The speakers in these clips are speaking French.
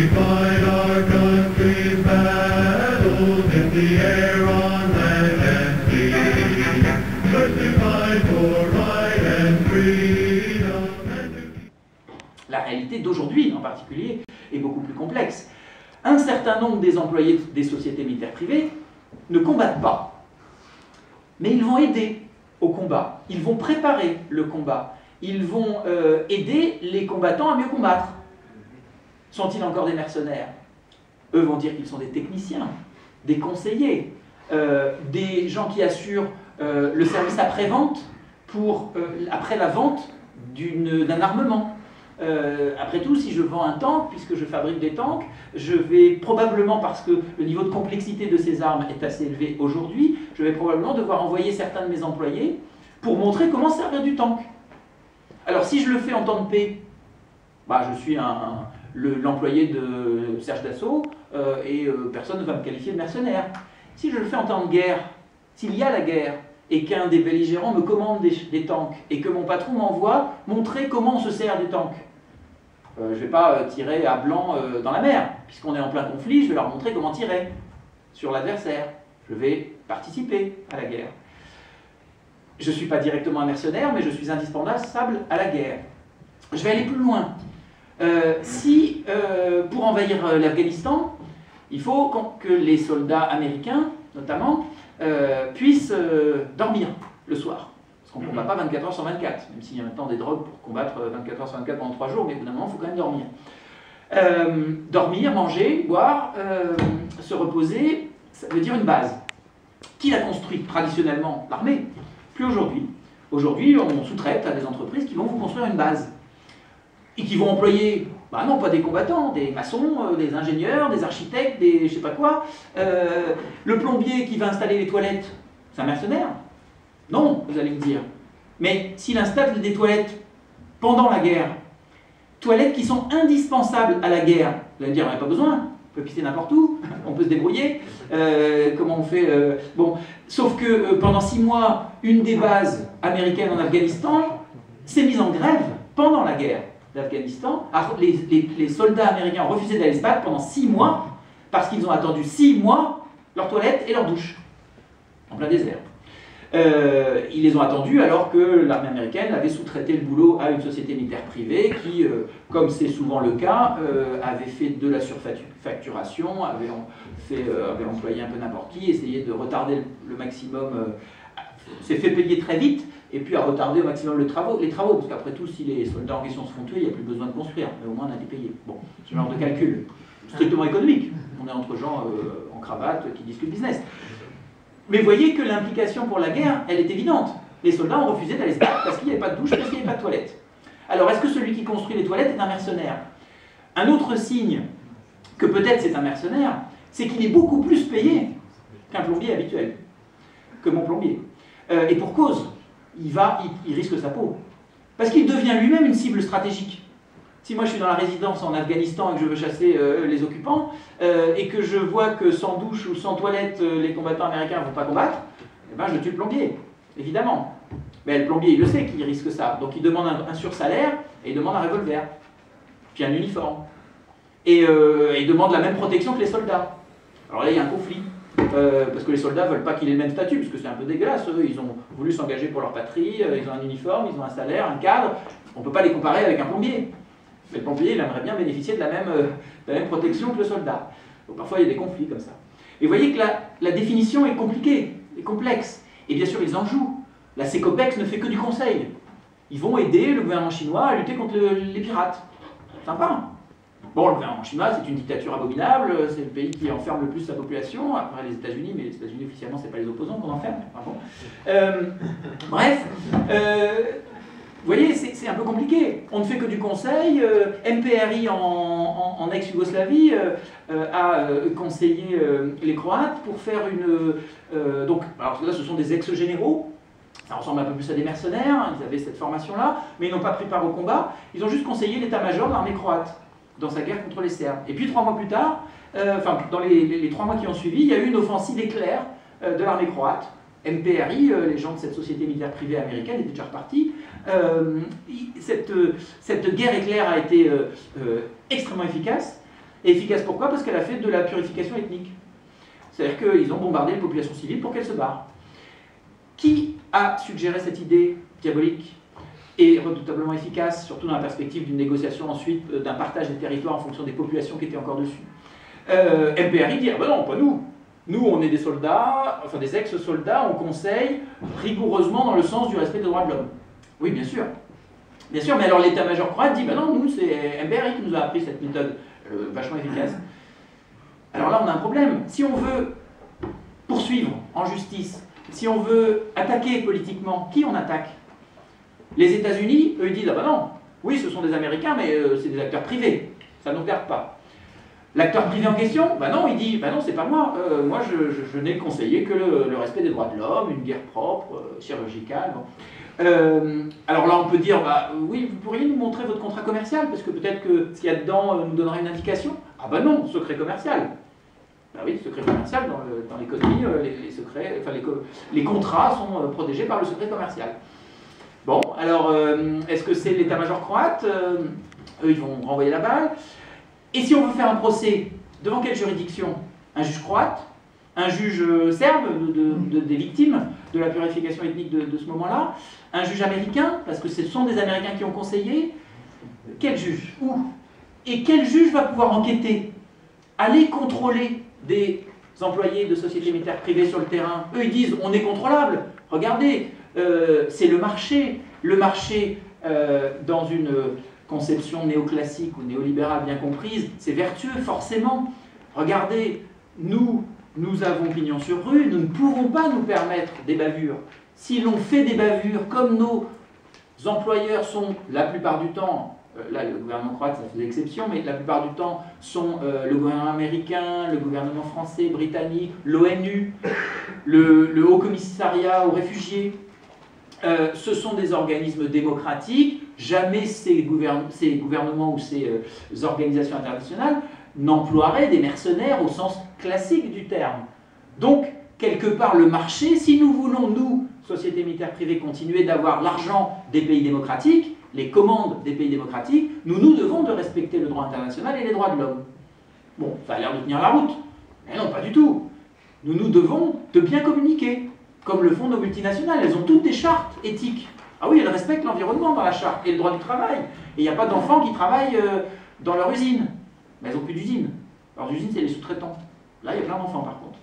fight our country's battles in the air, on land and sea. First to fight for right and freedom. La réalité d'aujourd'hui, en particulier, est beaucoup plus complexe. Un certain nombre des employés des sociétés militaires privées ne combattent pas, mais ils vont aider au combat, ils vont préparer le combat, ils vont aider les combattants à mieux combattre. Sont-ils encore des mercenaires? Eux vont dire qu'ils sont des techniciens, des conseillers, des gens qui assurent le service après-vente après la vente d'un armement. Après tout, si je vends un tank, puisque je fabrique des tanks, je vais probablement, parce que le niveau de complexité de ces armes est assez élevé aujourd'hui, je vais probablement devoir envoyer certains de mes employés pour montrer comment servir du tank. Alors si je le fais en temps de paix, bah, je suis l'employé de Serge Dassault et personne ne va me qualifier de mercenaire. Si je le fais en temps de guerre, s'il y a la guerre, et qu'un des belligérants me commande des tanks, et que mon patron m'envoie montrer comment on se sert des tanks. Je ne vais pas tirer à blanc dans la mer, puisqu'on est en plein conflit, je vais leur montrer comment tirer sur l'adversaire. Je vais participer à la guerre. Je ne suis pas directement un mercenaire, mais je suis indispensable à la guerre. Je vais aller plus loin. Pour envahir l'Afghanistan, il faut que les soldats américains, notamment, puissent dormir le soir. Parce qu'on ne combat pas 24 heures sur 24, même s'il y a maintenant des drogues pour combattre 24 heures sur 24 pendant 3 jours, mais évidemment, il faut quand même dormir. Dormir, manger, boire, se reposer, ça veut dire une base. Qui l'a construite traditionnellement? L'armée. Plus aujourd'hui. Aujourd'hui, on sous-traite à des entreprises qui vont vous construire une base. Et qui vont employer, bah non, pas des combattants, des maçons, des ingénieurs, des architectes, des je sais pas quoi. Le plombier qui va installer les toilettes, c'est un mercenaire? Non, vous allez me dire. Mais s'il installe des toilettes pendant la guerre, toilettes qui sont indispensables à la guerre, vous allez me dire, on n'a pas besoin, on peut pisser n'importe où, on peut se débrouiller, comment on fait bon, sauf que pendant 6 mois, une des bases américaines en Afghanistan s'est mise en grève pendant la guerre d'Afghanistan. Les soldats américains ont refusé d'aller se battre pendant 6 mois parce qu'ils ont attendu 6 mois leurs toilettes et leurs douches en plein désert. Ils les ont attendus alors que l'armée américaine avait sous-traité le boulot à une société militaire privée qui, comme c'est souvent le cas, avait fait de la surfacturation, avait employé un peu n'importe qui, essayé de retarder le maximum, s'est fait payer très vite, et puis à retarder au maximum les travaux, parce qu'après tout, si les soldats en question se font tuer, il n'y a plus besoin de construire, mais au moins on a dû payer. Bon, ce genre de calcul, strictement économique. On est entre gens en cravate qui discutent business. Mais voyez que l'implication pour la guerre, elle est évidente. Les soldats ont refusé d'aller se battre parce qu'il n'y avait pas de douche, parce qu'il n'y avait pas de toilette. Alors, est-ce que celui qui construit les toilettes est un mercenaire? Un autre signe que peut-être c'est un mercenaire, c'est qu'il est beaucoup plus payé qu'un plombier habituel, que mon plombier. Et pour cause, il risque sa peau. Parce qu'il devient lui-même une cible stratégique. Si moi je suis dans la résidence en Afghanistan et que je veux chasser les occupants, et que je vois que sans douche ou sans toilette, les combattants américains ne vont pas combattre, eh ben je tue le plombier, évidemment. Mais le plombier, il le sait qu'il risque ça. Donc il demande un sursalaire et il demande un revolver, puis un uniforme. Et il demande la même protection que les soldats. Alors là, il y a un conflit. Parce que les soldats ne veulent pas qu'il ait le même statut, parce que c'est un peu dégueulasse. Eux, ils ont voulu s'engager pour leur patrie, ils ont un uniforme, ils ont un salaire, un cadre. On ne peut pas les comparer avec un plombier. Mais le plombier, il aimerait bien bénéficier de la même protection que le soldat. Donc parfois, il y a des conflits comme ça. Et vous voyez que la définition est compliquée, est complexe. Et bien sûr, ils en jouent. La CECOPEX ne fait que du conseil. Ils vont aider le gouvernement chinois à lutter contre les pirates. Sympa. Bon, le gouvernement chinois, c'est une dictature abominable, c'est le pays qui enferme le plus sa population, après les États-Unis, mais les États-Unis, officiellement, ce n'est pas les opposants qu'on enferme. Pardon. Bref, vous voyez, c'est un peu compliqué. On ne fait que du conseil. MPRI en ex-Yougoslavie a conseillé les Croates pour faire une... donc, alors là, ce sont des ex-généraux. Ça ressemble un peu plus à des mercenaires. Ils avaient cette formation-là, mais ils n'ont pas pris part au combat. Ils ont juste conseillé l'état-major de l'armée croate dans sa guerre contre les Serbes. Et puis 3 mois plus tard, dans les 3 mois qui ont suivi, il y a eu une offensive éclair de l'armée croate. MPRI, les gens de cette société militaire privée américaine étaient déjà repartis. Cette guerre éclair a été extrêmement efficace. Et efficace pourquoi? Parce qu'elle a fait de la purification ethnique. C'est-à-dire qu'ils ont bombardé les populations civiles pour qu'elles se barrent. Qui a suggéré cette idée diabolique et redoutablement efficace, surtout dans la perspective d'une négociation ensuite, d'un partage des territoires en fonction des populations qui étaient encore dessus? MPRI dit, ah ben non, pas nous. Nous, on est des soldats, enfin des ex-soldats, on conseille rigoureusement dans le sens du respect des droits de l'homme. Oui, bien sûr. Bien sûr, mais alors l'état-major croate dit, ben non, nous, c'est MPRI qui nous a appris cette méthode vachement efficace. Alors là, on a un problème. Si on veut poursuivre en justice, si on veut attaquer politiquement, qui on attaque? Les États-Unis, eux, ils disent, ah ben non, oui, ce sont des Américains, mais c'est des acteurs privés, ça ne nous regarde pas. L'acteur privé en question, ben non, il dit, ben non, c'est pas moi, moi je n'ai conseillé que le respect des droits de l'homme, une guerre propre, chirurgicale. Bon. Alors là, on peut dire, bah, oui, vous pourriez nous montrer votre contrat commercial, parce que peut-être que ce qu'il y a dedans nous donnerait une indication. Ah ben non, secret commercial. Ben oui, secret commercial, dans l'économie, les secrets, enfin, les contrats sont protégés par le secret commercial. Bon, alors, est-ce que c'est l'état-major croate? Eux, ils vont renvoyer la balle. Et si on veut faire un procès, devant quelle juridiction? Un juge croate? Un juge serbe des victimes de la purification ethnique de ce moment-là? Un juge américain? Parce que ce sont des Américains qui ont conseillé. Quel juge? Où? Et quel juge va pouvoir enquêter? Aller contrôler des employés de sociétés militaires privées sur le terrain? Eux, ils disent, on est contrôlable. Regardez, c'est le marché. Le marché, dans une conception néoclassique ou néolibérale bien comprise, c'est vertueux, forcément. Regardez, nous avons pignon sur rue, nous ne pouvons pas nous permettre des bavures. Si l'on fait des bavures, comme nos employeurs sont, la plupart du temps, là le gouvernement croate, ça faisait exception, mais la plupart du temps sont le gouvernement américain, le gouvernement français, britannique, l'ONU, le Haut Commissariat aux réfugiés. Ce sont des organismes démocratiques. Jamais ces gouvernements ou ces organisations internationales n'emploieraient des mercenaires au sens classique du terme. Donc, quelque part, le marché, si nous voulons, nous, sociétés militaires privées, continuer d'avoir l'argent des pays démocratiques, les commandes des pays démocratiques, nous devons de respecter le droit international et les droits de l'homme. Bon, ça a l'air de tenir la route. Mais non, pas du tout. Nous devons de bien communiquer, comme le font nos multinationales. Elles ont toutes des chartes éthiques. Ah oui, elles respectent l'environnement dans la charte et le droit du travail. Et il n'y a pas d'enfants qui travaillent dans leur usine. Mais elles n'ont plus d'usine. Leurs usines, c'est les sous-traitants. Là, il y a plein d'enfants par contre.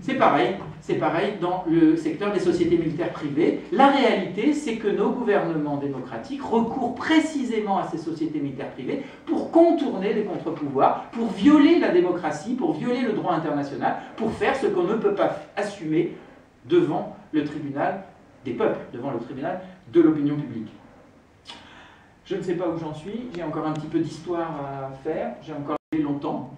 C'est pareil dans le secteur des sociétés militaires privées. La réalité, c'est que nos gouvernements démocratiques recourent précisément à ces sociétés militaires privées pour contourner les contre-pouvoirs, pour violer la démocratie, pour violer le droit international, pour faire ce qu'on ne peut pas assumer devant le tribunal des peuples, devant le tribunal de l'opinion publique. Je ne sais pas où j'en suis, j'ai encore un petit peu d'histoire à faire, j'ai encore longtemps.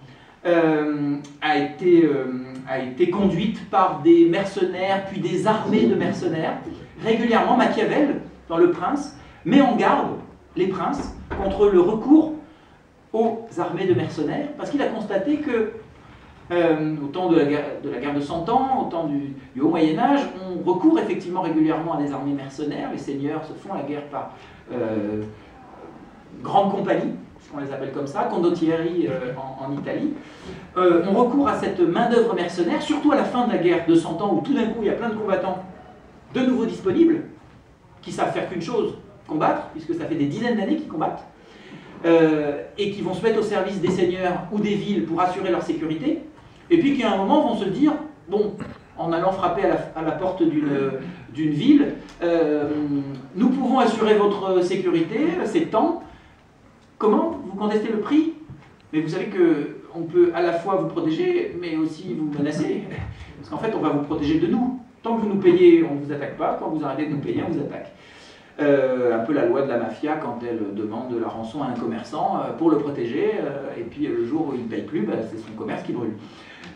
A été conduite par des mercenaires, puis des armées de mercenaires. Régulièrement, Machiavel, dans Le Prince, met en garde les princes contre le recours aux armées de mercenaires, parce qu'il a constaté que au temps de la guerre de 100 ans, au temps du Haut Moyen-Âge, on recourt effectivement régulièrement à des armées mercenaires. Les seigneurs se font la guerre par grandes compagnies, on les appelle comme ça, condottieri en Italie. On recourt à cette main-d'œuvre mercenaire, surtout à la fin de la guerre de 100 ans, où tout d'un coup il y a plein de combattants de nouveau disponibles, qui savent faire qu'une chose, combattre, puisque ça fait des dizaines d'années qu'ils combattent, et qui vont se mettre au service des seigneurs ou des villes pour assurer leur sécurité. Et puis qu'à un moment vont se dire, bon, en allant frapper à la porte d'une ville, nous pouvons assurer votre sécurité, c'est tant. Comment? Vous contestez le prix? Mais vous savez qu'on peut à la fois vous protéger, mais aussi vous menacer. Parce qu'en fait, on va vous protéger de nous. Tant que vous nous payez, on ne vous attaque pas. Quand vous arrêtez de nous payer, on vous attaque. Un peu la loi de la mafia quand elle demande de la rançon à un commerçant pour le protéger. Et puis le jour où il ne paye plus, c'est son commerce qui brûle.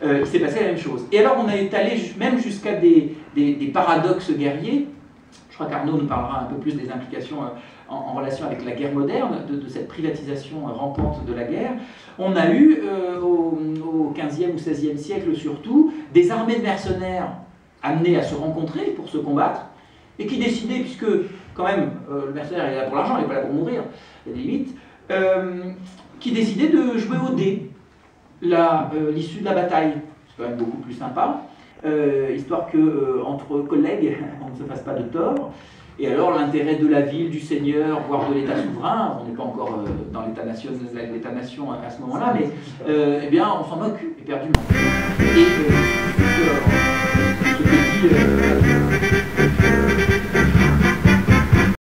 Il s'est passé la même chose. Et alors on est allé même jusqu'à des paradoxes guerriers. Je crois qu'Arnaud nous parlera un peu plus des implications en relation avec la guerre moderne, de cette privatisation rampante de la guerre. On a eu, au XVe ou XVIe siècle surtout, des armées de mercenaires amenées à se rencontrer pour se combattre, et qui décidaient, puisque quand même le mercenaire est là pour l'argent, il n'est pas là pour mourir, il y a des limites, qui décidaient de jouer au dé. l'issue de la bataille. C'est quand même beaucoup plus sympa, histoire que entre collègues, on ne se fasse pas de tort. Et alors l'intérêt de la ville, du seigneur, voire de l'État souverain, on n'est pas encore dans l'État-nation à ce moment-là, mais eh bien on s'en moque éperdument. Et ce que dit